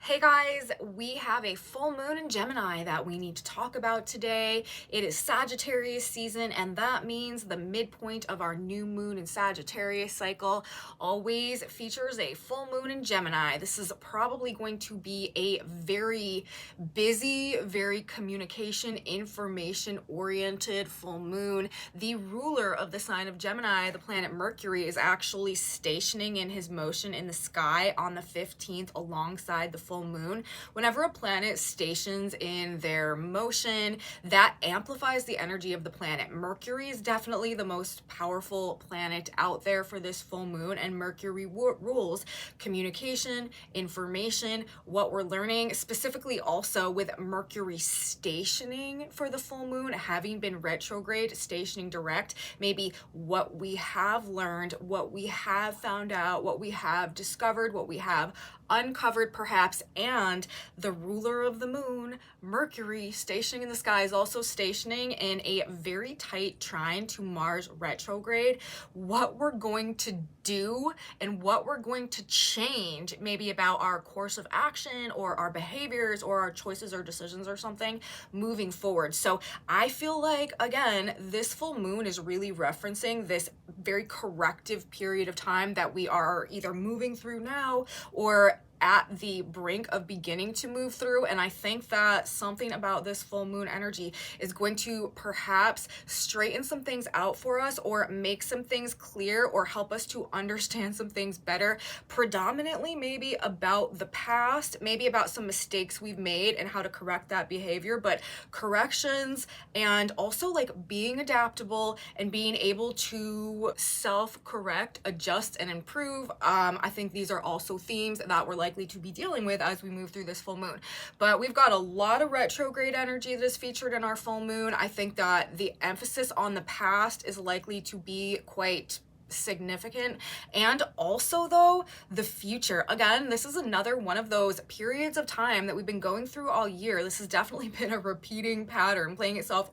Hey guys, we have a full moon in Gemini that we need to talk about today. It is Sagittarius season, and that means the midpoint of our new moon and Sagittarius cycle always features a full moon in Gemini. This is probably going to be a very busy, very communication, information oriented full moon. The ruler of the sign of Gemini, the planet Mercury, is actually stationing in his motion in the sky on the 15th alongside the full moon. Whenever a planet stations in their motion, that amplifies the energy of the planet. Mercury is definitely the most powerful planet out there for this full moon, and Mercury rules communication, information, what we're learning, specifically also with Mercury stationing for the full moon, having been retrograde, stationing direct, maybe what we have learned, what we have found out, what we have discovered, what we have uncovered perhaps, and the ruler of the moon, Mercury, stationing in the sky, is also stationing in a very tight trine to Mars retrograde. What we're going to do and what we're going to change, maybe about our course of action or our behaviors or our choices or decisions or something moving forward. So I feel like, again, this full moon is really referencing this very corrective period of time that we are either moving through now or at the brink of beginning to move through. And I think that something about this full moon energy is going to perhaps straighten some things out for us, or make some things clear, or help us to understand some things better, predominantly maybe about the past, maybe about some mistakes we've made and how to correct that behavior. But corrections, and also like being adaptable and being able to self-correct, adjust, and improve. I think these are also themes that we're likely to be dealing with as we move through this full moon. But we've got a lot of retrograde energy that is featured in our full moon. I think that the emphasis on the past is likely to be quite significant, and also though the future. Again, this is another one of those periods of time that we've been going through all year. This has definitely been a repeating pattern, playing itself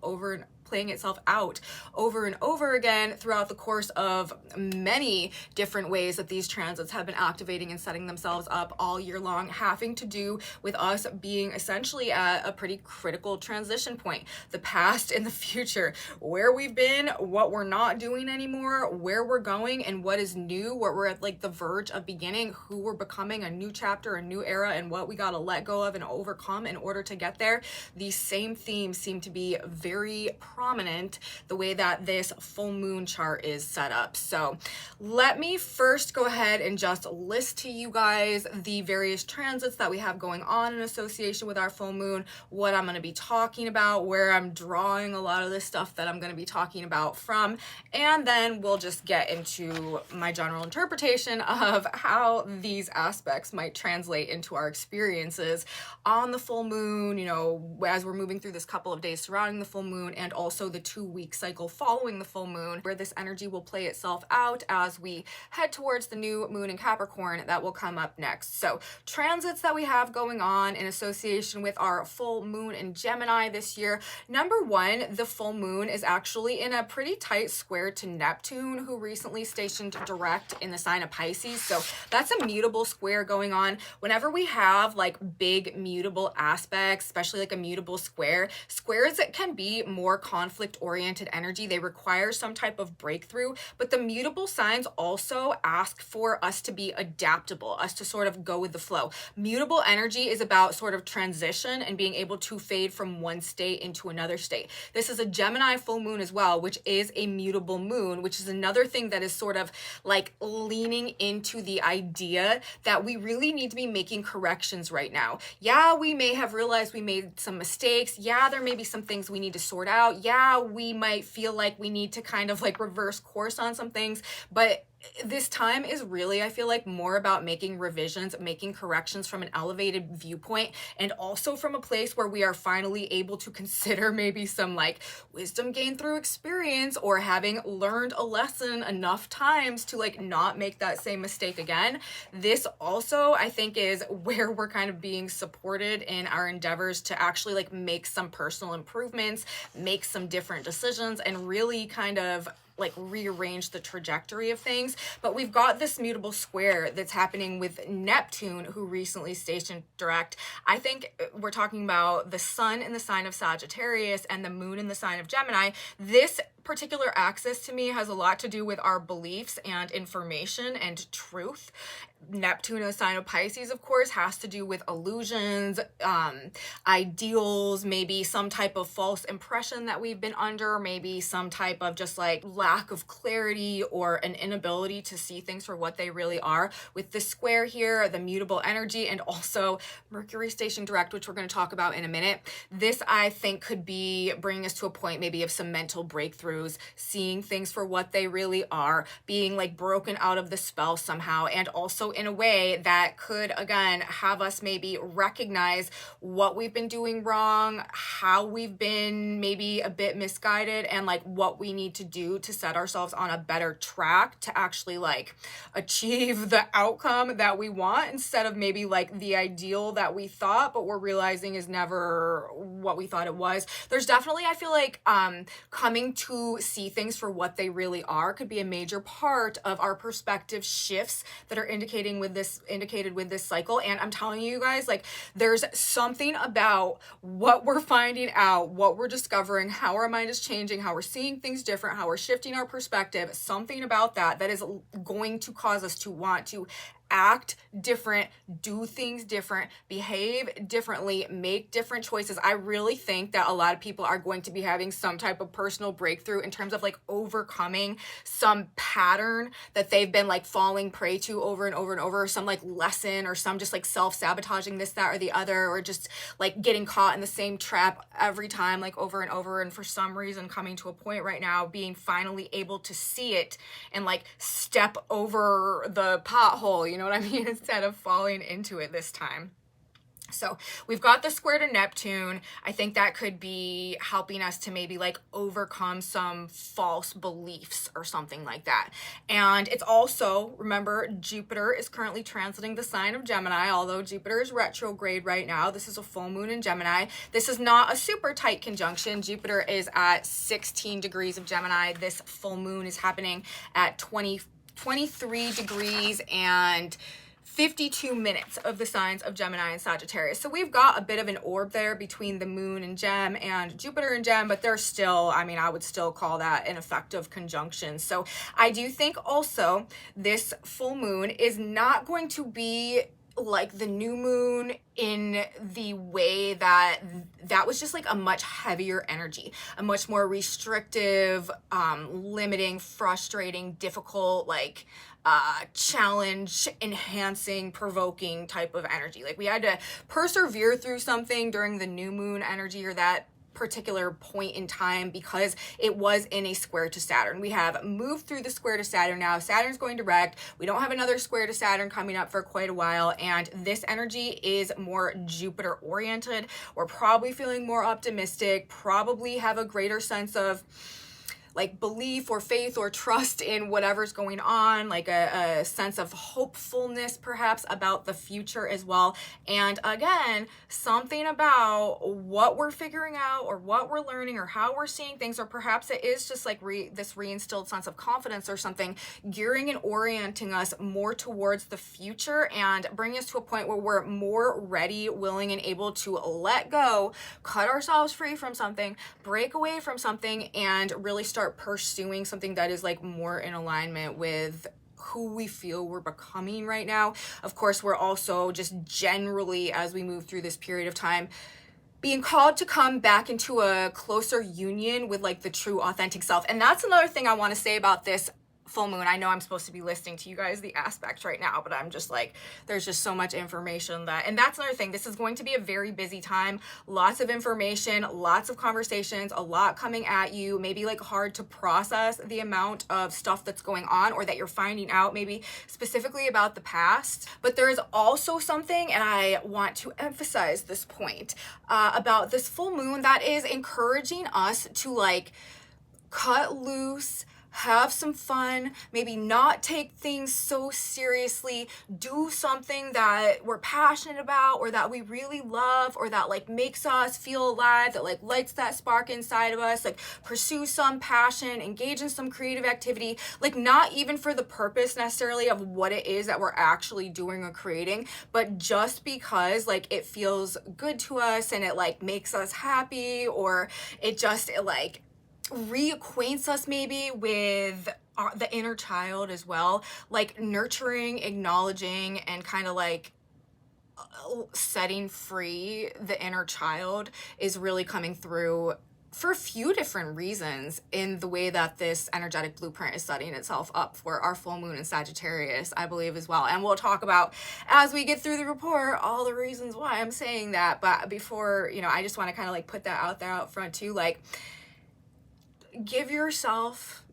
out over and over again throughout the course of many different ways that these transits have been activating and setting themselves up all year long, having to do with us being essentially at a pretty critical transition point. The past and the future, where we've been, what we're not doing anymore, where we're going, and what is new, where we're at like the verge of beginning, who we're becoming, a new chapter, a new era, and what we got to let go of and overcome in order to get there. These same themes seem to be very prominent the way that this full moon chart is set up. So let me first go ahead and just list to you guys the various transits that we have going on in association with our full moon, what I'm going to be talking about, where I'm drawing a lot of this stuff that I'm going to be talking about from, and then we'll just get into my general interpretation of how these aspects might translate into our experiences on the full moon, you know, as we're moving through this couple of days surrounding the full moon, and also the 2-week cycle following the full moon, where this energy will play itself out as we head towards the new moon in Capricorn that will come up next. So transits that we have going on in association with our full moon in Gemini this year. Number one, the full moon is actually in a pretty tight square to Neptune, who recently stationed direct in the sign of Pisces. So that's a mutable square going on. Whenever we have like big mutable aspects, especially like a mutable square, squares that can be more conflict oriented energy. They require some type of breakthrough, but the mutable signs also ask for us to be adaptable, us to sort of go with the flow. Mutable energy is about sort of transition and being able to fade from one state into another state. This is a Gemini full moon as well, which is a mutable moon, which is another thing that is sort of like leaning into the idea that we really need to be making corrections right now. Yeah, we may have realized we made some mistakes. Yeah, there may be some things we need to sort out. Yeah, we might feel like we need to kind of like reverse course on some things, but this time is really, I feel like, more about making revisions, making corrections from an elevated viewpoint, and also from a place where we are finally able to consider maybe some like wisdom gained through experience, or having learned a lesson enough times to like not make that same mistake again. This also, I think, is where we're kind of being supported in our endeavors to actually like make some personal improvements, make some different decisions, and really kind of like rearrange the trajectory of things. But we've got this mutable square that's happening with Neptune, who recently stationed direct. I think we're talking about the sun in the sign of Sagittarius and the moon in the sign of Gemini. This particular axis to me has a lot to do with our beliefs and information and truth. Neptune in the sign of Pisces, of course, has to do with illusions, ideals, maybe some type of false impression that we've been under, maybe some type of just like lack of clarity or an inability to see things for what they really are. With the square here, the mutable energy, and also Mercury station direct, which we're going to talk about in a minute, this I think could be bringing us to a point maybe of some mental breakthroughs, seeing things for what they really are, being like broken out of the spell somehow, and also in a way that could again have us maybe recognize what we've been doing wrong, how we've been maybe a bit misguided, and like what we need to do to set ourselves on a better track to actually like achieve the outcome that we want, instead of maybe like the ideal that we thought but we're realizing is never what we thought it was. There's definitely, I feel like, coming to see things for what they really are could be a major part of our perspective shifts that are indicated with this cycle. And I'm telling you guys, like, there's something about what we're finding out, what we're discovering, how our mind is changing, how we're seeing things different, how we're shifting our perspective, something about that is going to cause us to want to act different, do things different, behave differently, make different choices. I really think that a lot of people are going to be having some type of personal breakthrough in terms of like overcoming some pattern that they've been like falling prey to over and over and over, some like lesson or some just like self-sabotaging this, that, or the other, or just like getting caught in the same trap every time, like over and over. And for some reason coming to a point right now, being finally able to see it and like step over the pothole, you know what I mean, instead of falling into it this time. So we've got the square to Neptune. I think that could be helping us to maybe like overcome some false beliefs or something like that. And it's also, remember, Jupiter is currently transiting the sign of Gemini, although Jupiter is retrograde right now. This is a full moon in Gemini. This is not a super tight conjunction. Jupiter is at 16 degrees of Gemini. This full moon is happening at 23 degrees and 52 minutes of the signs of Gemini and Sagittarius. So we've got a bit of an orb there between the moon and Gem and Jupiter and Gem, but they're still, I mean, I would still call that an effective conjunction. So I do think also this full moon is not going to be like the new moon in the way that was just like a much heavier energy, a much more restrictive, limiting, frustrating, difficult, like challenge enhancing, provoking type of energy. Like we had to persevere through something during the new moon energy, or that particular point in time, because it was in a square to Saturn. We have moved through the square to Saturn now. Saturn's going direct. We don't have another square to Saturn coming up for quite a while, and this energy is more Jupiter oriented. We're probably feeling more optimistic, probably have a greater sense of like belief or faith or trust in whatever's going on, like a sense of hopefulness perhaps about the future as well. And again, something about what we're figuring out or what we're learning or how we're seeing things, or perhaps it is just like this reinstilled sense of confidence or something, gearing and orienting us more towards the future and bringing us to a point where we're more ready, willing, and able to let go, cut ourselves free from something, break away from something, and really start pursuing something that is like more in alignment with who we feel we're becoming right now. Of course, we're also just generally, as we move through this period of time, being called to come back into a closer union with like the true authentic self. And that's another thing I want to say about this full moon. I know I'm supposed to be listing to you guys the aspects right now, but I'm just like, there's just so much information and that's another thing. This is going to be a very busy time, lots of information, lots of conversations, a lot coming at you, maybe like hard to process the amount of stuff that's going on or that you're finding out maybe specifically about the past. But there is also something, and I want to emphasize this point, about this full moon that is encouraging us to like cut loose, have some fun, maybe not take things so seriously, do something that we're passionate about or that we really love or that like makes us feel alive, that like lights that spark inside of us, like pursue some passion, engage in some creative activity, like not even for the purpose necessarily of what it is that we're actually doing or creating, but just because like it feels good to us and it like makes us happy, or it like reacquaints us maybe with the inner child as well. Like nurturing, acknowledging, and kind of like setting free the inner child is really coming through for a few different reasons in the way that this energetic blueprint is setting itself up for our full moon in Sagittarius, I believe, as well. And we'll talk about, as we get through the report, all the reasons why I'm saying that. But before, you know, I just want to kind of like put that out there out front too. Like, give yourself,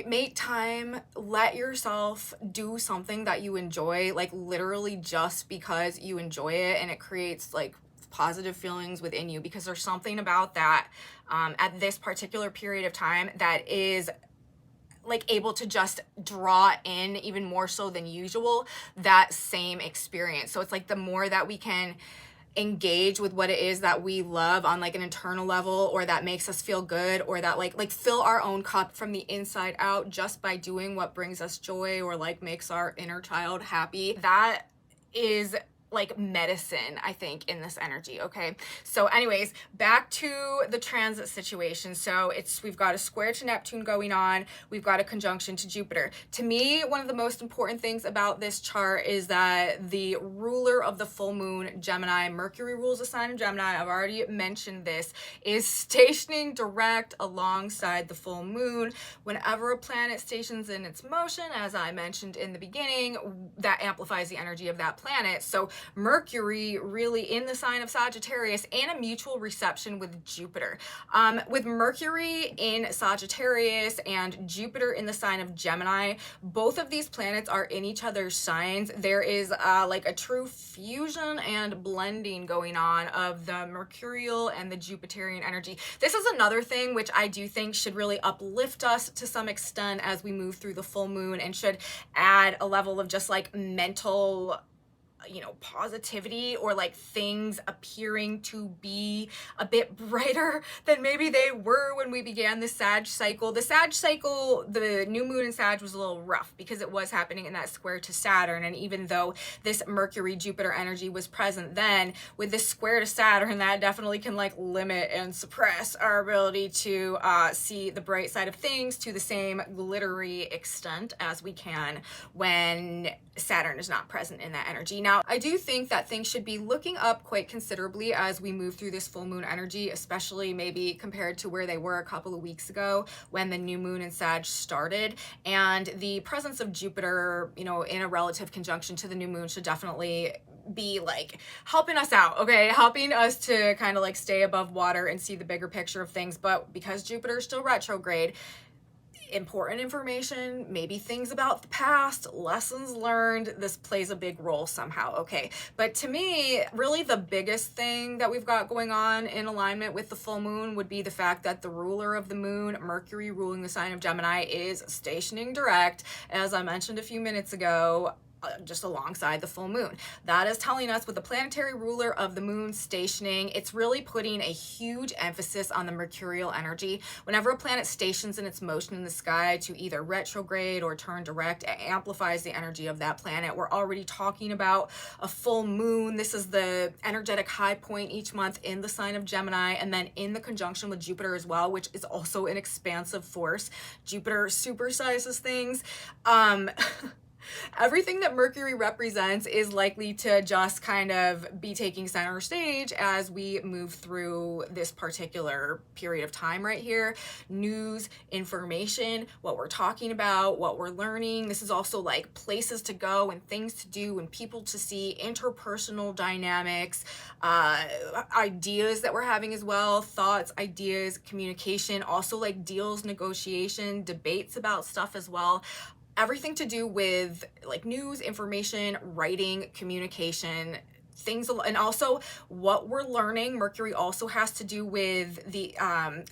make time, let yourself do something that you enjoy, like literally just because you enjoy it, and it creates like positive feelings within you, because there's something about that at this particular period of time that is like able to just draw in even more so than usual that same experience. So it's like the more that we can engage with what it is that we love on like an internal level, or that makes us feel good, or that like fill our own cup from the inside out just by doing what brings us joy or like makes our inner child happy, that is like medicine, I think, in this energy. Okay, so anyways, back to the transit situation. So we've got a square to Neptune going on, we've got a conjunction to Jupiter. To me, one of the most important things about this chart is that the ruler of the full moon, Gemini, Mercury rules the sign of Gemini, I've already mentioned this, is stationing direct alongside the full moon. Whenever a planet stations in its motion, as I mentioned in the beginning, that amplifies the energy of that planet. So Mercury really in the sign of Sagittarius, and a mutual reception with Jupiter. With Mercury in Sagittarius and Jupiter in the sign of Gemini, both of these planets are in each other's signs. There is like a true fusion and blending going on of the Mercurial and the Jupiterian energy. This is another thing which I do think should really uplift us to some extent as we move through the full moon, and should add a level of just like mental, you know, positivity, or like things appearing to be a bit brighter than maybe they were when we began the Sag cycle. The Sag cycle, the new moon in Sag was a little rough because it was happening in that square to Saturn. And even though this Mercury Jupiter energy was present then, with this square to Saturn, that definitely can like limit and suppress our ability to see the bright side of things to the same glittery extent as we can when Saturn is not present in that energy. Now, I do think that things should be looking up quite considerably as we move through this full moon energy, especially maybe compared to where they were a couple of weeks ago when the new moon in Sag started. And the presence of Jupiter, you know, in a relative conjunction to the new moon should definitely be like helping us out, okay, helping us to kind of like stay above water and see the bigger picture of things. But because Jupiter is still retrograde, important information, maybe things about the past, lessons learned, this plays a big role somehow, okay? But to me, really the biggest thing that we've got going on in alignment with the full moon would be the fact that the ruler of the moon, Mercury ruling the sign of Gemini, is stationing direct, as I mentioned a few minutes ago, just alongside the full moon. That is telling us, with the planetary ruler of the moon stationing, it's really putting a huge emphasis on the mercurial energy. Whenever a planet stations in its motion in the sky to either retrograde or turn direct, it amplifies the energy of that planet. We're already talking about a full moon. This is the energetic high point each month in the sign of Gemini, and then in the conjunction with Jupiter as well, which is also an expansive force. Jupiter supersizes things. Everything that Mercury represents is likely to just kind of be taking center stage as we move through this particular period of time right here. News, information, what we're talking about, what we're learning. This is also like places to go and things to do and people to see, interpersonal dynamics, ideas that we're having as well, thoughts, ideas, communication, also like deals, negotiation, debates about stuff as well. Everything to do with like news, information, writing, communication, things, and also what we're learning. Mercury also has to do with the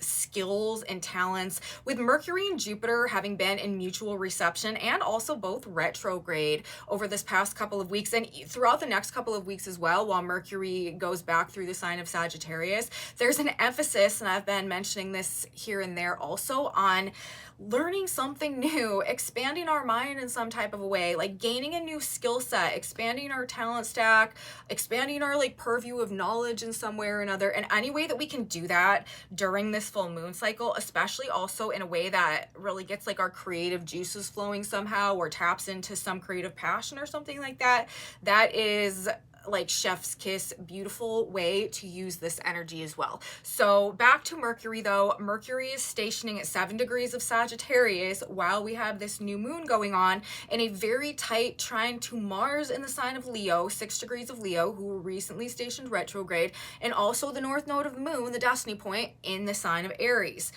skills and talents, with Mercury and Jupiter having been in mutual reception and also both retrograde over this past couple of weeks and throughout the next couple of weeks as well, while Mercury goes back through the sign of Sagittarius. There's an emphasis, and I've been mentioning this here and there also, on learning something new, expanding our mind in some type of a way, like gaining a new skill set, expanding our talent stack, expanding our like purview of knowledge in some way or another. And any way that we can do that during this full moon cycle, especially also in a way that really gets like our creative juices flowing somehow, or taps into some creative passion or something like that, that is like chef's kiss, beautiful way to use this energy as well. So back to Mercury though, Mercury is stationing at 7 degrees of Sagittarius while we have this new moon going on in a very tight trine to Mars in the sign of Leo, 6 degrees of Leo, who recently stationed retrograde, and also the north node of the moon, the destiny point, in the sign of Aries.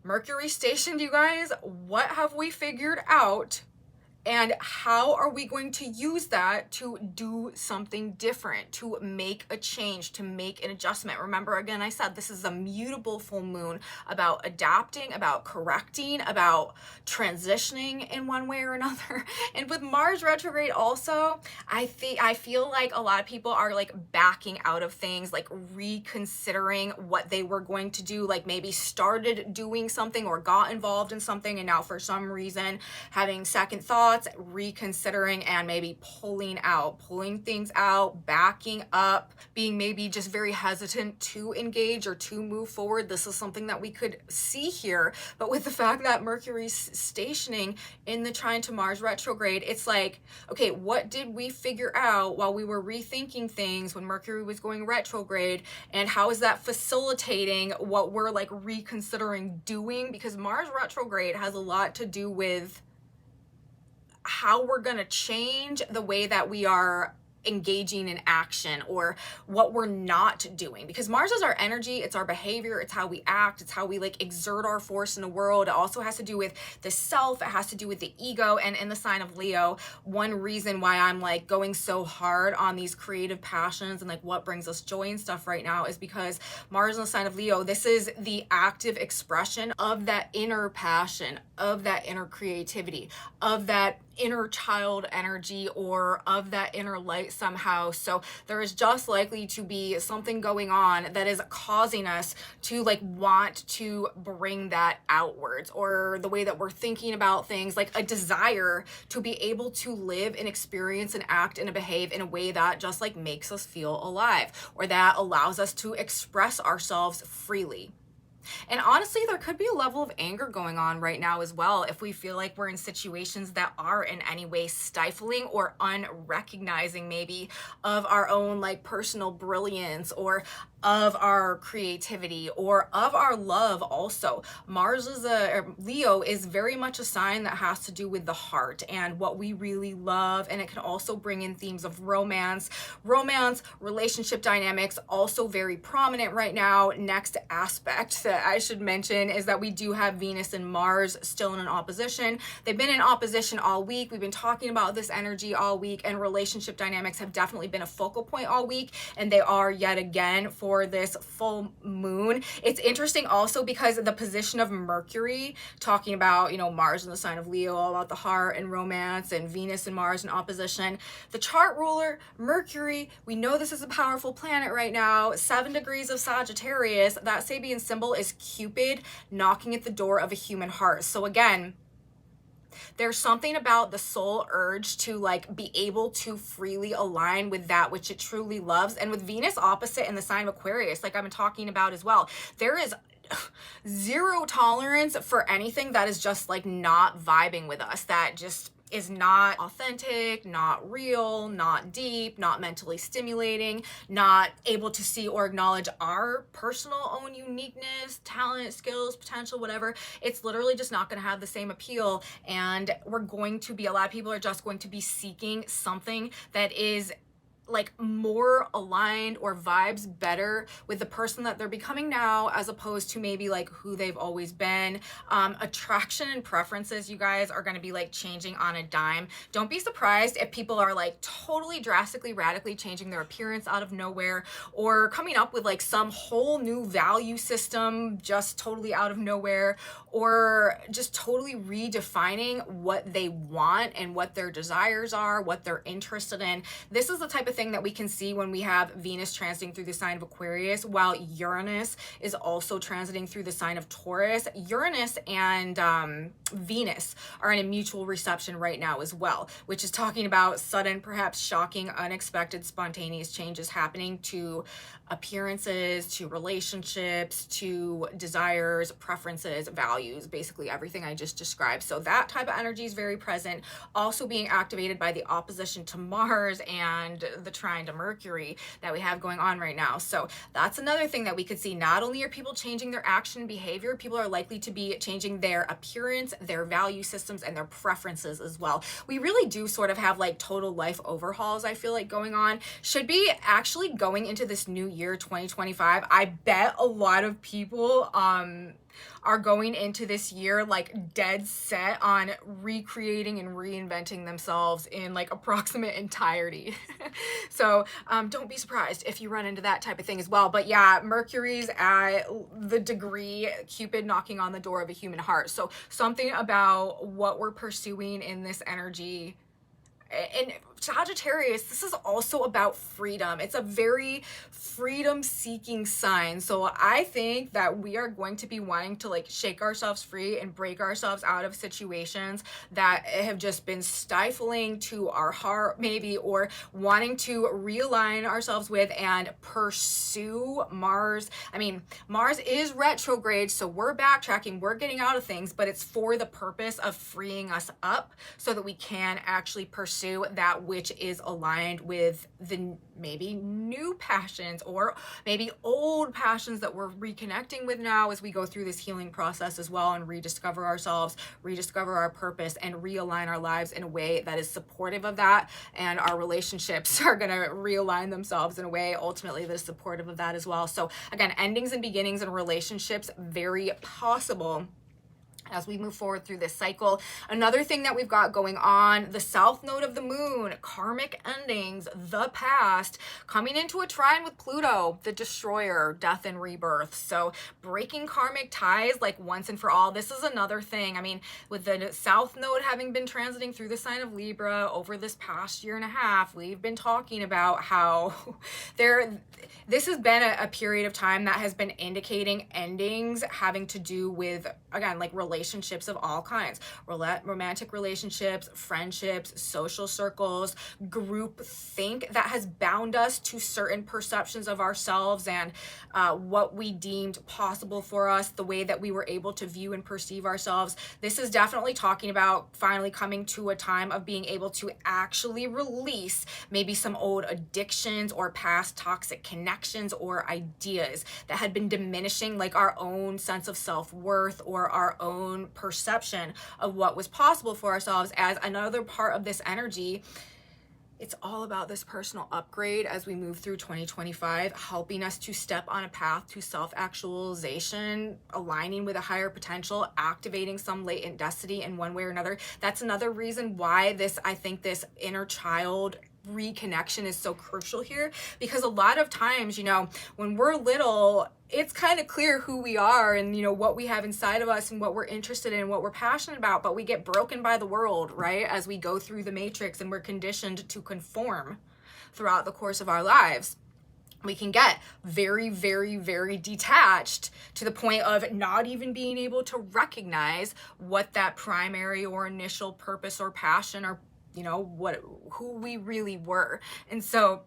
Mercury stationed, you guys, what have we figured out? And how are we going to use that to do something different, to make a change, to make an adjustment? Remember, again, I said this is a mutable full moon, about adapting, about correcting, about transitioning in one way or another. And with Mars retrograde also, I feel like a lot of people are like backing out of things, like reconsidering what they were going to do, like maybe started doing something or got involved in something, and now for some reason having second thoughts, reconsidering, and maybe pulling things out, backing up, being maybe just very hesitant to engage or to move forward. This is something that we could see here. But with the fact that Mercury's stationing in the trine to Mars retrograde, it's like, okay, what did we figure out while we were rethinking things when Mercury was going retrograde, and how is that facilitating what we're like reconsidering doing? Because Mars retrograde has a lot to do with how we're going to change the way that we are engaging in action, or what we're not doing, because Mars is our energy, it's our behavior, it's how we act, it's how we like exert our force in the world. It also has to do with the self, it has to do with the ego. And in the sign of Leo, one reason why I'm like going so hard on these creative passions and like what brings us joy and stuff right now is because Mars in the sign of Leo, this is the active expression of that inner passion, of that inner creativity, of that inner child energy, or of that inner light somehow. So there is just likely to be something going on that is causing us to like want to bring that outwards, or the way that we're thinking about things, like a desire to be able to live and experience and act and behave in a way that just like makes us feel alive, or that allows us to express ourselves freely. And honestly, there could be a level of anger going on right now as well if we feel like we're in situations that are in any way stifling or unrecognizing maybe of our own like personal brilliance, or of our creativity, or of our love also. Leo is very much a sign that has to do with the heart and what we really love, and it can also bring in themes of romance, relationship dynamics, also very prominent right now. Next aspect that I should mention is that we do have Venus and Mars still in an opposition. They've been in opposition all week. We've been talking about this energy all week, and relationship dynamics have definitely been a focal point all week, and they are yet again for this full moon. It's interesting also because the position of Mercury, talking about, you know, Mars in the sign of Leo, all about the heart and romance, and Venus and Mars in opposition. The chart ruler, Mercury, we know this is a powerful planet right now, 7 degrees of Sagittarius. That Sabian symbol is Cupid knocking at the door of a human heart. So again, there's something about the soul urge to like be able to freely align with that which it truly loves. And with Venus opposite in the sign of Aquarius, like I've been talking about as well, there is zero tolerance for anything that is just like not vibing with us, that just is not authentic, not real, not deep, not mentally stimulating, not able to see or acknowledge our personal own uniqueness, talent, skills, potential, whatever. It's literally just not going to have the same appeal. And we're going to be, a lot of people are just going to be seeking something that is like more aligned or vibes better with the person that they're becoming now, as opposed to maybe like who they've always been. Attraction and preferences, you guys, are going to be like changing on a dime. Don't be surprised if people are like totally drastically, radically changing their appearance out of nowhere, or coming up with like some whole new value system just totally out of nowhere, or just totally redefining what they want and what their desires are, what they're interested in. This is the type of thing that we can see when we have Venus transiting through the sign of Aquarius, while Uranus is also transiting through the sign of Taurus. Uranus and Venus are in a mutual reception right now as well, which is talking about sudden, perhaps shocking, unexpected, spontaneous changes happening to appearances, to relationships, to desires, preferences, values, basically everything I just described. So that type of energy is very present, also being activated by the opposition to Mars and the trine to Mercury that we have going on right now. So that's another thing that we could see. Not only are people changing their action and behavior, people are likely to be changing their appearance, their value systems, and their preferences as well. We really do sort of have like total life overhauls, I feel like, going on. Should be actually going into this new year 2025. I bet a lot of people are going into this year like dead set on recreating and reinventing themselves in like approximate entirety. So don't be surprised if you run into that type of thing as well. But yeah, Mercury's at the degree Cupid knocking on the door of a human heart. So something about what we're pursuing in this energy. And Sagittarius, this is also about freedom. It's a very freedom-seeking sign. So I think that we are going to be wanting to like shake ourselves free and break ourselves out of situations that have just been stifling to our heart, maybe, or wanting to realign ourselves with and pursue Mars. I mean, Mars is retrograde, so we're backtracking, we're getting out of things, but it's for the purpose of freeing us up so that we can actually pursue that which is aligned with the maybe new passions or maybe old passions that we're reconnecting with now as we go through this healing process as well, and rediscover ourselves, rediscover our purpose, and realign our lives in a way that is supportive of that. And our relationships are going to realign themselves in a way ultimately that is supportive of that as well. So again, endings and beginnings in relationships, very possible as we move forward through this cycle. Another thing that we've got going on, the south node of the moon, karmic endings, the past, coming into a trine with Pluto, the destroyer, death and rebirth. So breaking karmic ties like once and for all. This is another thing. I mean, with the south node having been transiting through the sign of Libra over this past year and a half, we've been talking about how this has been a period of time that has been indicating endings having to do with, again, like relationships of all kinds, romantic relationships, friendships, social circles, group think that has bound us to certain perceptions of ourselves and what we deemed possible for us, the way that we were able to view and perceive ourselves. This is definitely talking about finally coming to a time of being able to actually release maybe some old addictions or past toxic connections or ideas that had been diminishing like our own sense of self-worth or our own perception of what was possible for ourselves. As another part of this energy, it's all about this personal upgrade as we move through 2025, helping us to step on a path to self-actualization, aligning with a higher potential, activating some latent destiny in one way or another. That's another reason why I think this inner child reconnection is so crucial here, because a lot of times, when we're little, it's kind of clear who we are and, what we have inside of us and what we're interested in, what we're passionate about, but we get broken by the world, right? As we go through the matrix and we're conditioned to conform throughout the course of our lives. We can get very, very, very detached to the point of not even being able to recognize what that primary or initial purpose or passion or who we really were. And so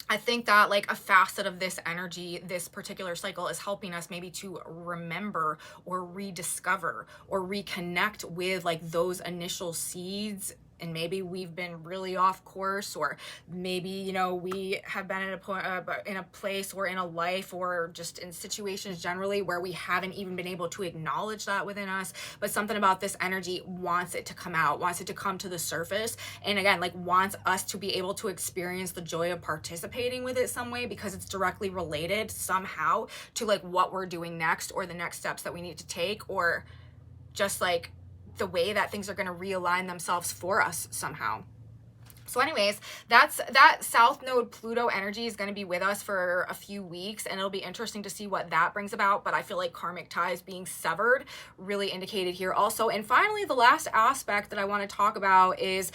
I think that like a facet of this energy, this particular cycle, is helping us maybe to remember or rediscover or reconnect with like those initial seeds and maybe we've been really off course, or maybe, you know, we have been in a place or in a life or just in situations generally where we haven't even been able to acknowledge that within us. But something about this energy wants it to come out, wants it to come to the surface, and again, like wants us to be able to experience the joy of participating with it some way, because it's directly related somehow to like what we're doing next, or the next steps that we need to take, or just like the way that things are going to realign themselves for us somehow. So anyways, that South Node Pluto energy is going to be with us for a few weeks, and it'll be interesting to see what that brings about. But I feel like karmic ties being severed really indicated here also. And finally, the last aspect that I want to talk about is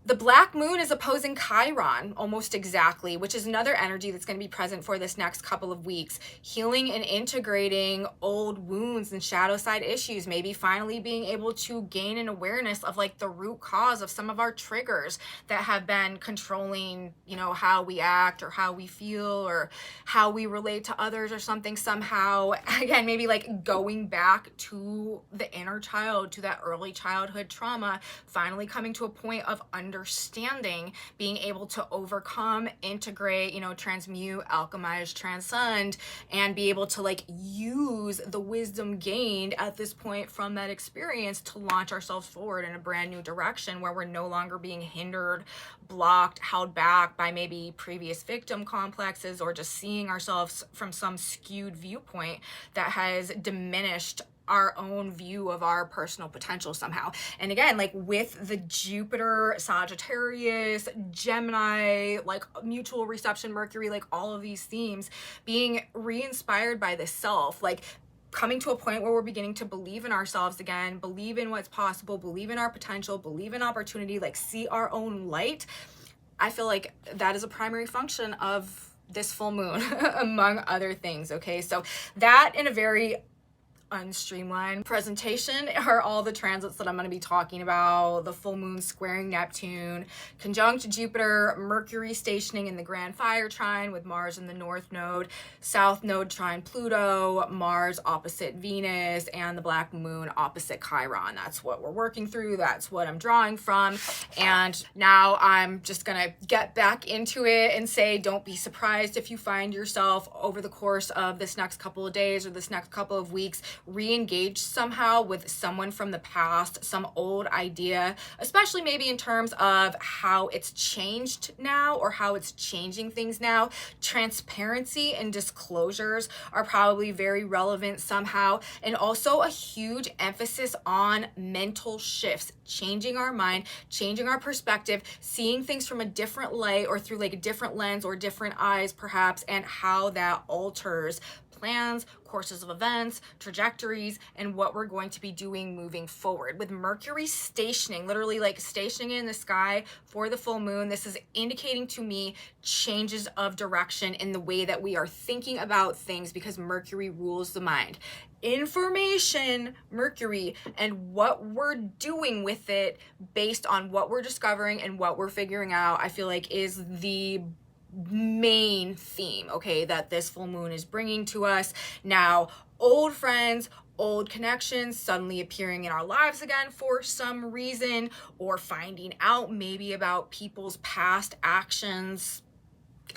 the black moon is opposing Chiron almost exactly, which is another energy that's going to be present for this next couple of weeks. Healing and integrating old wounds and shadow side issues, maybe finally being able to gain an awareness of like the root cause of some of our triggers that have been controlling, you know, how we act or how we feel or how we relate to others or something somehow. Again, maybe like going back to the inner child, to that early childhood trauma, finally coming to a point of understanding, being able to overcome, integrate, you know, transmute, alchemize, transcend, and be able to like use the wisdom gained at this point from that experience to launch ourselves forward in a brand new direction where we're no longer being hindered, blocked, held back by maybe previous victim complexes, or just seeing ourselves from some skewed viewpoint that has diminished our own view of our personal potential somehow. And again, like with the Jupiter, Sagittarius, Gemini, like mutual reception, Mercury, like all of these themes being re-inspired by the self, like coming to a point where we're beginning to believe in ourselves again, believe in what's possible, believe in our potential, believe in opportunity, like see our own light. I feel like that is a primary function of this full moon, among other things. Okay, so that in a very unstreamlined presentation are all the transits that I'm going to be talking about. The full moon squaring Neptune, conjunct Jupiter, Mercury stationing in the Grand Fire trine with Mars in the North Node, South Node trine Pluto, Mars opposite Venus, and the black moon opposite Chiron. That's what we're working through. That's what I'm drawing from. And now I'm just going to get back into it and say, don't be surprised if you find yourself over the course of this next couple of days or this next couple of weeks re-engage somehow with someone from the past, some old idea, especially maybe in terms of how it's changed now or how it's changing things now. Transparency and disclosures are probably very relevant somehow, and also a huge emphasis on mental shifts, changing our mind, changing our perspective, seeing things from a different light or through like a different lens or different eyes perhaps, and how that alters plans, courses of events, trajectories, and what we're going to be doing moving forward. With Mercury stationing, literally like stationing in the sky for the full moon, this is indicating to me changes of direction in the way that we are thinking about things, because Mercury rules the mind. Information, Mercury, and what we're doing with it based on what we're discovering and what we're figuring out, I feel like is the main theme, okay, that this full moon is bringing to us. Now, old friends, old connections suddenly appearing in our lives again for some reason, or finding out maybe about people's past actions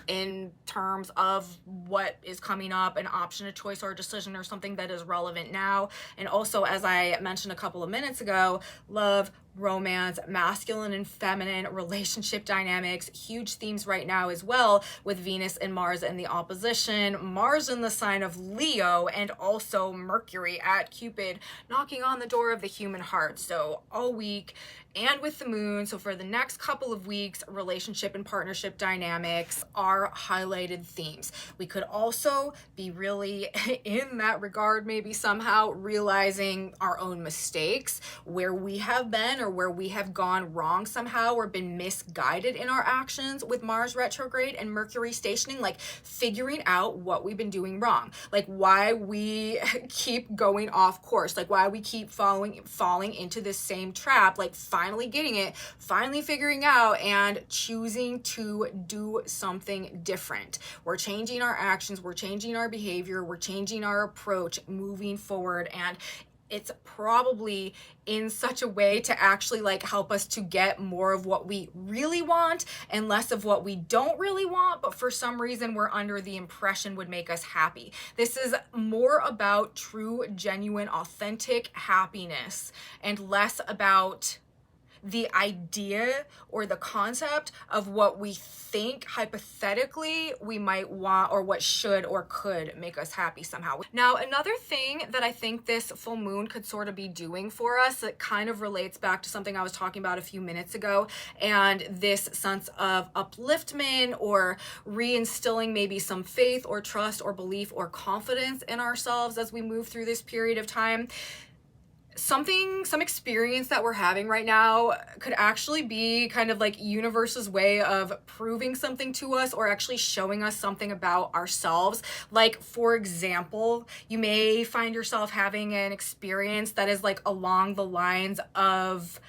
in terms of what is coming up, an option, a choice, or a decision, or something that is relevant now. And also, as I mentioned a couple of minutes ago, love, romance, masculine and feminine relationship dynamics, huge themes right now as well, with Venus and Mars in the opposition, Mars in the sign of Leo, and also Mercury at Cupid knocking on the door of the human heart. So all week, and with the moon, so for the next couple of weeks, relationship and partnership dynamics are highlighted themes. We could also be really in that regard, maybe somehow realizing our own mistakes, where we have been or where we have gone wrong somehow or been misguided in our actions with Mars retrograde and Mercury stationing, like figuring out what we've been doing wrong, like why we keep going off course, like why we keep falling into this same trap, like finally getting it, finally figuring out and choosing to do something different. We're changing our actions, we're changing our behavior, we're changing our approach moving forward. And it's probably in such a way to actually like help us to get more of what we really want and less of what we don't really want, but for some reason we're under the impression would make us happy. This is more about true, genuine, authentic happiness and less about the idea or the concept of what we think hypothetically we might want or what should or could make us happy somehow. Now, another thing that I think this full moon could sort of be doing for us that kind of relates back to something I was talking about a few minutes ago, and this sense of upliftment or reinstilling maybe some faith or trust or belief or confidence in ourselves as we move through this period of time. Some experience that we're having right now could actually be kind of like universe's way of proving something to us or actually showing us something about ourselves. Like, for example, you may find yourself having an experience that is like along the lines of,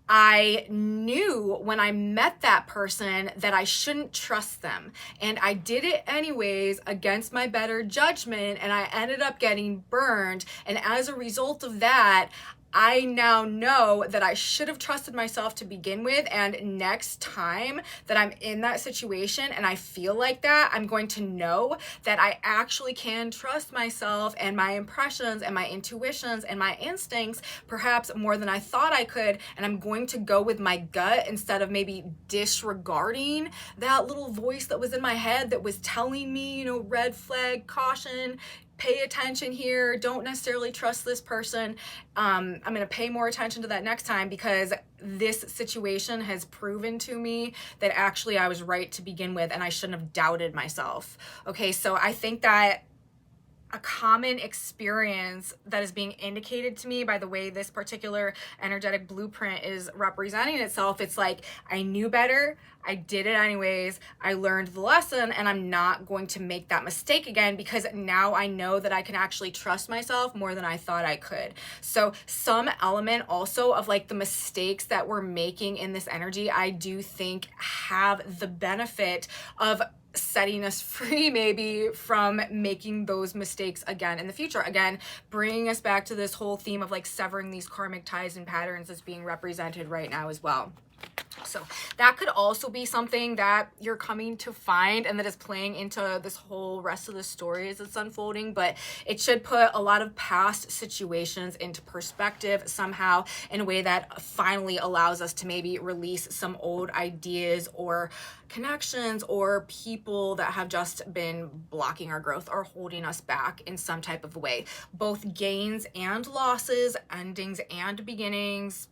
I knew when I met that person that I shouldn't trust them, and I did it anyways against my better judgment, and I ended up getting burned. And as a result of that, I now know that I should have trusted myself to begin with, and next time that I'm in that situation and I feel like that, I'm going to know that I actually can trust myself and my impressions and my intuitions and my instincts perhaps more than I thought I could, and I'm going to go with my gut instead of maybe disregarding that little voice that was in my head that was telling me, you know, red flag, caution, pay attention here, don't necessarily trust this person. I'm going to pay more attention to that next time because this situation has proven to me that actually I was right to begin with and I shouldn't have doubted myself. Okay, so I think that a common experience that is being indicated to me by the way this particular energetic blueprint is representing itself, it's like, I knew better, I did it anyways, I learned the lesson, and I'm not going to make that mistake again because now I know that I can actually trust myself more than I thought I could. So some element also of like the mistakes that we're making in this energy, I do think have the benefit of setting us free maybe from making those mistakes again in the future. Again, bringing us back to this whole theme of like severing these karmic ties and patterns that's being represented right now as well. So that could also be something that you're coming to find and that is playing into this whole rest of the story as it's unfolding, but it should put a lot of past situations into perspective somehow in a way that finally allows us to maybe release some old ideas or connections or people that have just been blocking our growth or holding us back in some type of way. Both gains and losses, endings and beginnings,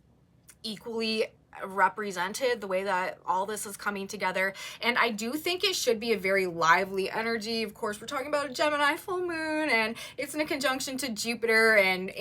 equally represented the way that all this is coming together. And I do think it should be a very lively energy. Of course, we're talking about a Gemini full moon and it's in a conjunction to Jupiter and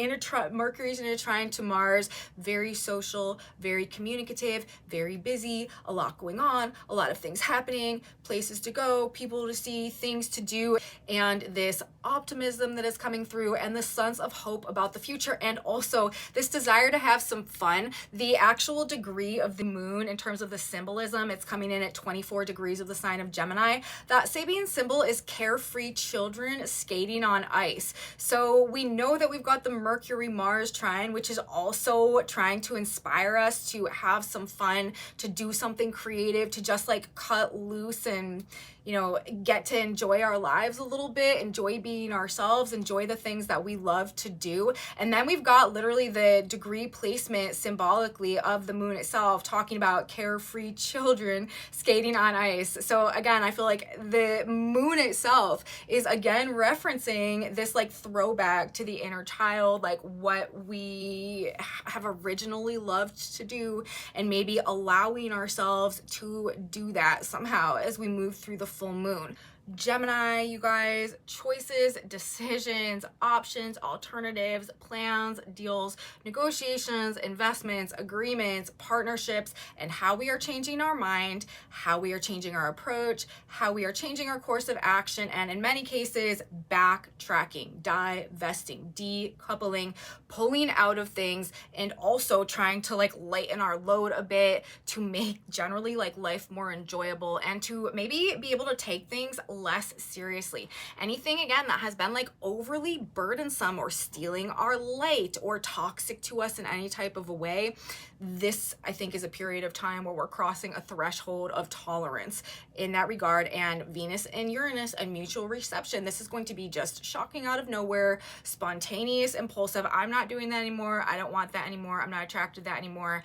Mercury's in a trine to Mars. Very social, very communicative, very busy, a lot going on, a lot of things happening, places to go, people to see, things to do, and this optimism that is coming through and the sense of hope about the future, and also this desire to have some fun. The actual degree of the moon in terms of the symbolism, it's coming in at 24 degrees of the sign of Gemini. That Sabian symbol is carefree children skating on ice. So we know that we've got the Mercury Mars trine, which is also trying to inspire us to have some fun, to do something creative, to just like cut loose and, you know, get to enjoy our lives a little bit, enjoy being ourselves, enjoy the things that we love to do. And then we've got literally the degree placement symbolically of the moon itself, talking about carefree children skating on ice. So again, I feel like the moon itself is again referencing this like throwback to the inner child, like what we have originally loved to do, and maybe allowing ourselves to do that somehow as we move through the full moon. Gemini, you guys, choices, decisions, options, alternatives, plans, deals, negotiations, investments, agreements, partnerships, and how we are changing our mind, how we are changing our approach, how we are changing our course of action, and in many cases, backtracking, divesting, decoupling, pulling out of things, and also trying to like lighten our load a bit to make generally like life more enjoyable and to maybe be able to take things less seriously. Anything, again, that has been like overly burdensome or stealing our light or toxic to us in any type of a way, this, I think, is a period of time where we're crossing a threshold of tolerance in that regard. And Venus and Uranus and mutual reception, this is going to be just shocking out of nowhere, spontaneous, impulsive. I'm not doing that anymore. I don't want that anymore. I'm not attracted to that anymore.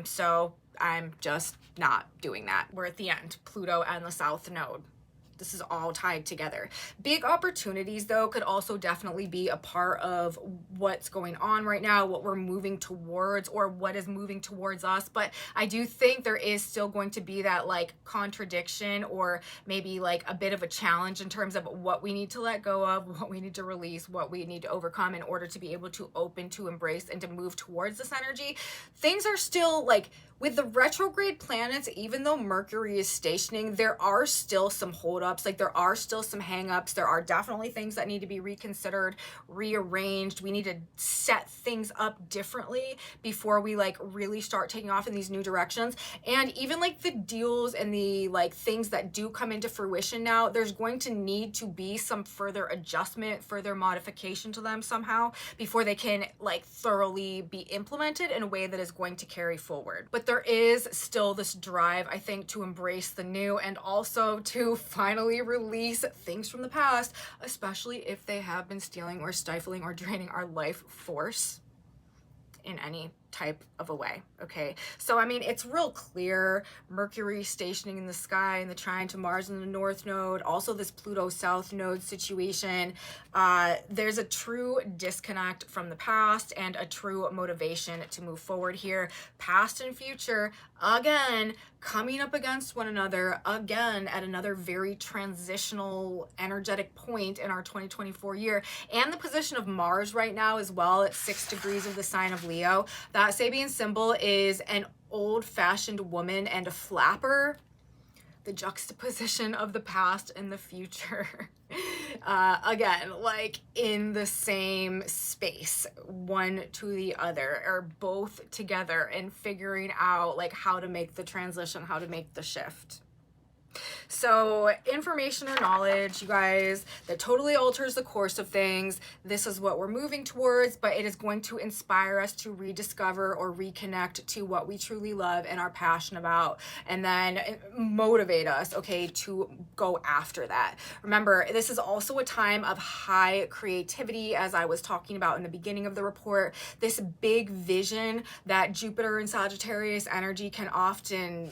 So I'm just not doing that. We're at the end, Pluto and the South Node. This is all tied together. Big opportunities, though, could also definitely be a part of what's going on right now, what we're moving towards, or what is moving towards us. But I do think there is still going to be that like contradiction, or maybe like a bit of a challenge in terms of what we need to let go of, what we need to release, what we need to overcome in order to be able to open, to embrace, and to move towards this energy. Things are still like, with the retrograde planets, even though Mercury is stationing, there are still some holdups, like there are still some hangups. There are definitely things that need to be reconsidered, rearranged. We need to set things up differently before we like really start taking off in these new directions. And even like the deals and the like things that do come into fruition now, there's going to need to be some further adjustment, further modification to them somehow before they can like thoroughly be implemented in a way that is going to carry forward. But there is still this drive, I think, to embrace the new and also to finally release things from the past, especially if they have been stealing or stifling or draining our life force in any type of a way. Okay, so I mean, it's real clear. Mercury stationing in the sky and the trine to Mars in the North Node, also this Pluto South Node situation. There's a true disconnect from the past and a true motivation to move forward here. Past and future, again, coming up against one another, again, at another very transitional energetic point in our 2024 year. And the position of Mars right now as well at 6 degrees of the sign of Leo. That Sabian symbol is an old-fashioned woman and a flapper. The juxtaposition of the past and the future. Again, like in the same space, one to the other, or both together, and figuring out like how to make the transition, how to make the shift. So information or knowledge, you guys, that totally alters the course of things. This is what we're moving towards, but it is going to inspire us to rediscover or reconnect to what we truly love and are passionate about, and then motivate us, okay, to go after that. Remember, this is also a time of high creativity, as I was talking about in the beginning of the report. This big vision that Jupiter and Sagittarius energy can often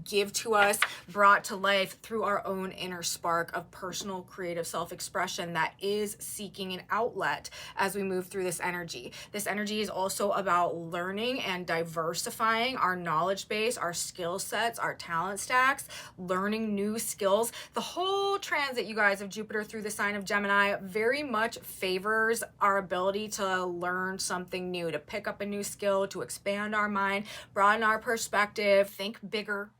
give to us, brought to life through our own inner spark of personal creative self-expression that is seeking an outlet as we move through this energy. This energy is also about learning and diversifying our knowledge base, our skill sets, our talent stacks, learning new skills. The whole transit, you guys, of Jupiter through the sign of Gemini very much favors our ability to learn something new, to pick up a new skill, to expand our mind, broaden our perspective, think bigger.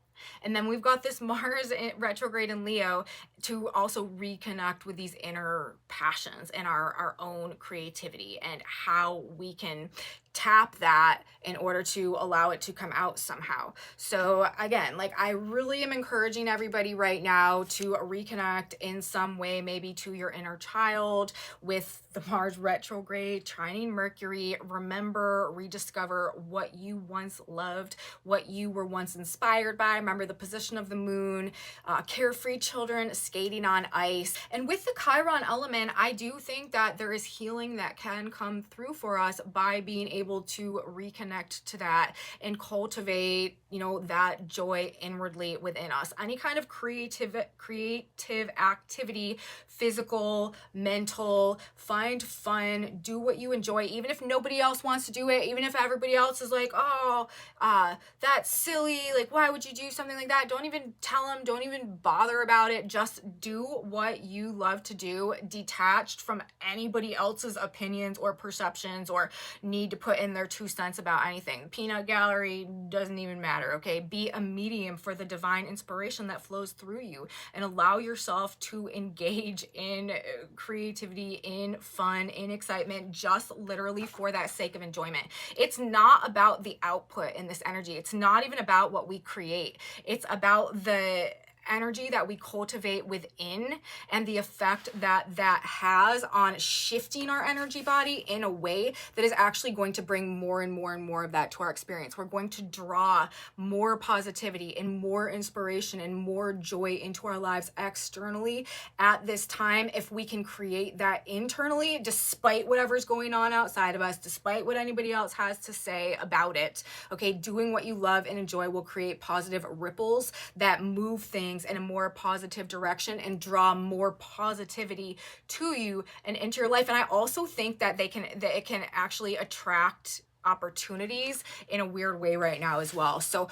And then we've got this Mars retrograde in Leo to also reconnect with these inner passions and our own creativity and how we can tap that in order to allow it to come out somehow. So again, like I really am encouraging everybody right now to reconnect in some way, maybe to your inner child with the Mars retrograde, trining Mercury. Remember, rediscover what you once loved, what you were once inspired by. Remember the position of the moon, carefree children skating on ice. And with the Chiron element, I do think that there is healing that can come through for us by being able to reconnect to that and cultivate, you know, that joy inwardly within us. Any kind of creative activity, physical, mental, find fun, do what you enjoy, even if nobody else wants to do it, even if everybody else is like, oh, that's silly, like why would you do something like that? Don't even tell them, don't even bother about it. Just do what you love to do, detached from anybody else's opinions or perceptions or need to put in their 2 cents about anything. Peanut gallery doesn't even matter, okay? Be a medium for the divine inspiration that flows through you and allow yourself to engage in creativity, in fun, in excitement, just literally for that sake of enjoyment. It's not about the output in this energy. It's not even about what we create. It's about the energy that we cultivate within and the effect that that has on shifting our energy body in a way that is actually going to bring more and more and more of that to our experience. We're going to draw more positivity and more inspiration and more joy into our lives externally at this time if we can create that internally, despite whatever's going on outside of us, despite what anybody else has to say about it. Okay, doing what you love and enjoy will create positive ripples that move things in a more positive direction and draw more positivity to you and into your life. And I also think that it can actually attract opportunities in a weird way right now as well. So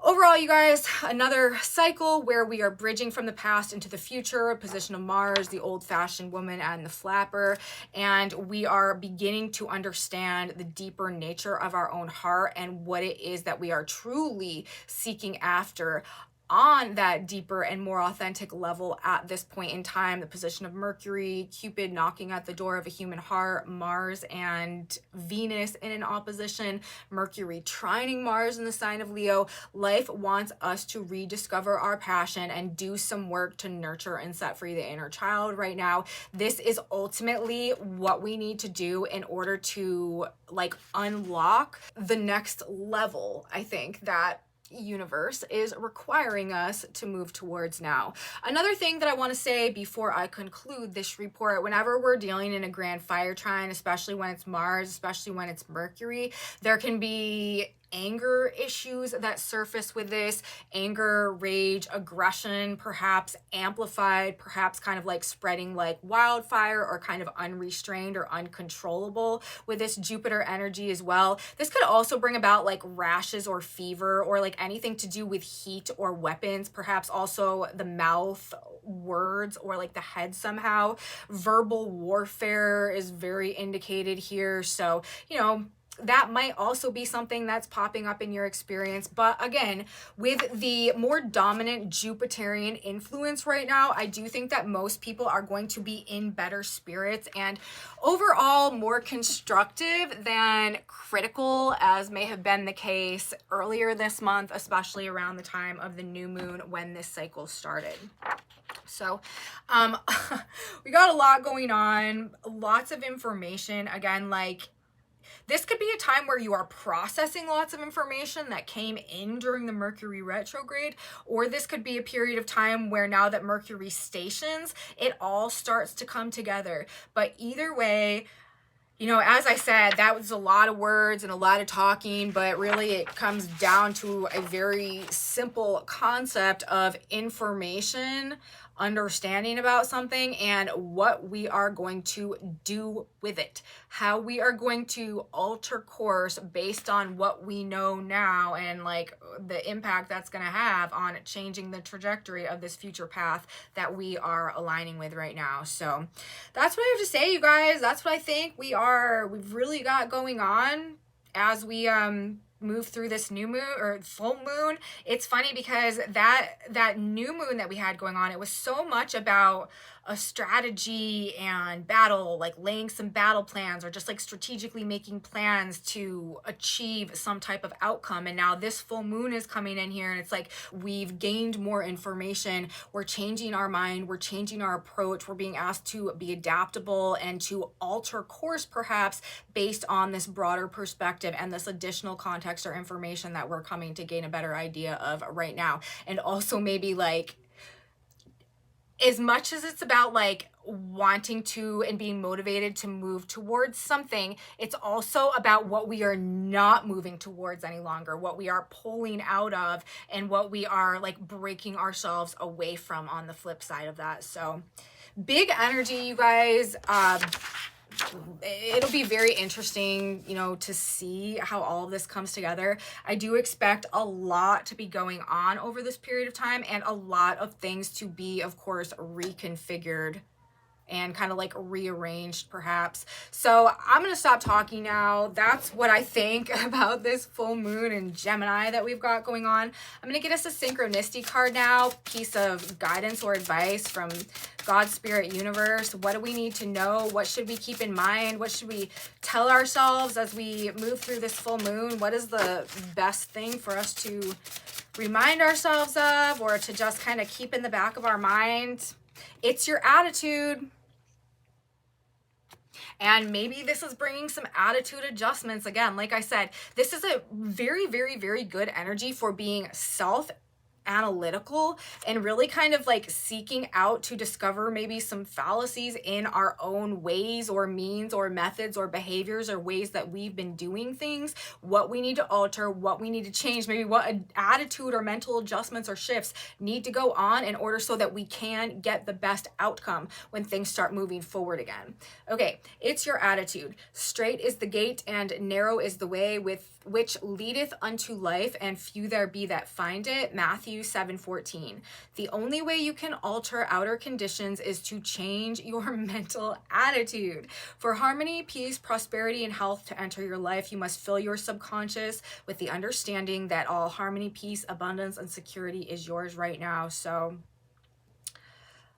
overall, you guys, another cycle where we are bridging from the past into the future, a position of Mars, the old-fashioned woman and the flapper, and we are beginning to understand the deeper nature of our own heart and what it is that we are truly seeking after on that deeper and more authentic level at this point in time. The position of Mercury, Cupid knocking at the door of a human heart, Mars and Venus in an opposition, Mercury trining Mars in the sign of Leo. Life wants us to rediscover our passion and do some work to nurture and set free the inner child right now. This is ultimately what we need to do in order to like unlock the next level, I think, that universe is requiring us to move towards now. Another thing that I want to say before I conclude this report, whenever we're dealing in a grand fire trine, especially when it's Mars, especially when it's Mercury, there can be anger issues that surface with this. Anger, rage, aggression, perhaps amplified, perhaps kind of like spreading like wildfire, or kind of unrestrained or uncontrollable with this Jupiter energy as well. This could also bring about like rashes or fever, or like anything to do with heat or weapons, perhaps also the mouth, words, or like the head somehow. Verbal warfare is very indicated here. So, you know, that might also be something that's popping up in your experience. But again, with the more dominant Jupiterian influence right now, I do think that most people are going to be in better spirits and overall more constructive than critical, as may have been the case earlier this month, especially around the time of the new moon when this cycle started. So we got a lot going on, lots of information. Again, like, this could be a time where you are processing lots of information that came in during the Mercury retrograde, or this could be a period of time where now that Mercury stations, it all starts to come together. But either way, you know, as I said, that was a lot of words and a lot of talking, but really it comes down to a very simple concept of information, understanding about something, and what we are going to do with it, how we are going to alter course based on what we know now, and like the impact that's going to have on changing the trajectory of this future path that we are aligning with right now. So that's what I have to say, you guys. That's what I think we've really got going on as we move through this new moon or full moon. It's funny because that new moon that we had going on, it was so much about a strategy and battle, like laying some battle plans, or just like strategically making plans to achieve some type of outcome. And now this full moon is coming in here, and it's like we've gained more information, we're changing our mind, we're changing our approach, we're being asked to be adaptable and to alter course perhaps based on this broader perspective and this additional context or information that we're coming to gain a better idea of right now. And also maybe like, as much as it's about like wanting to and being motivated to move towards something, it's also about what we are not moving towards any longer, what we are pulling out of, and what we are like breaking ourselves away from on the flip side of that. So big energy, you guys. It'll be very interesting, you know, to see how all of this comes together. I do expect a lot to be going on over this period of time, and a lot of things to be, of course, reconfigured and kind of like rearranged perhaps. So I'm going to stop talking now. That's what I think about this full moon in Gemini that we've got going on. I'm going to get us a synchronicity card now, piece of guidance or advice from God, Spirit, Universe. What do we need to know? What should we keep in mind? What should we tell ourselves as we move through this full moon? What is the best thing for us to remind ourselves of, or to just kind of keep in the back of our mind. It's your attitude. And maybe this is bringing some attitude adjustments. Again, like I said, this is a very, very, very good energy for being analytical and really kind of like seeking out to discover maybe some fallacies in our own ways or means or methods or behaviors or ways that we've been doing things, what we need to alter, what we need to change, maybe what attitude or mental adjustments or shifts need to go on in order so that we can get the best outcome when things start moving forward again. Okay, it's your attitude. Straight is the gate and narrow is the way with which leadeth unto life, and few there be that find it. Matthew 7:14. The only way you can alter outer conditions is to change your mental attitude. For harmony, peace, prosperity, and health to enter your life, you must fill your subconscious with the understanding that all harmony, peace, abundance, and security is yours right now. So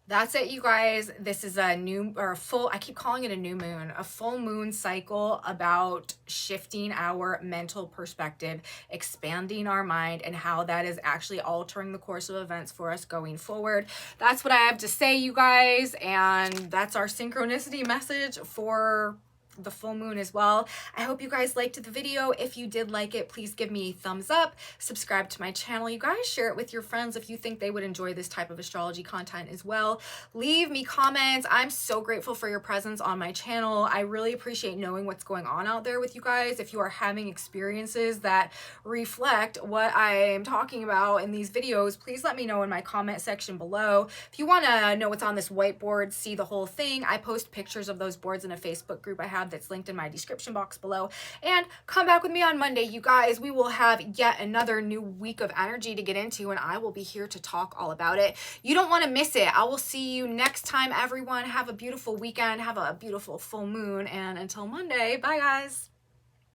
that's it, you guys. This is a new or a full, I keep calling it a new moon, a full moon cycle about shifting our mental perspective, expanding our mind, and how that is actually altering the course of events for us going forward. That's what I have to say, you guys. And that's our synchronicity message for the full moon as well. I hope you guys liked the video. If you did like it, please give me a thumbs up, subscribe to my channel, you guys, share it with your friends if you think they would enjoy this type of astrology content as well. Leave me comments. I'm so grateful for your presence on my channel. I really appreciate knowing what's going on out there with you guys. If you are having experiences that reflect what I am talking about in these videos, please let me know in my comment section below. If you want to know what's on this whiteboard, see the whole thing, I post pictures of those boards in a Facebook group I have that's linked in my description box below. And come back with me on Monday, you guys. We will have yet another new week of energy to get into, and I will be here to talk all about it. You don't want to miss it. I will see you next time, everyone. Have a beautiful weekend. Have a beautiful full moon. And until Monday, bye, guys.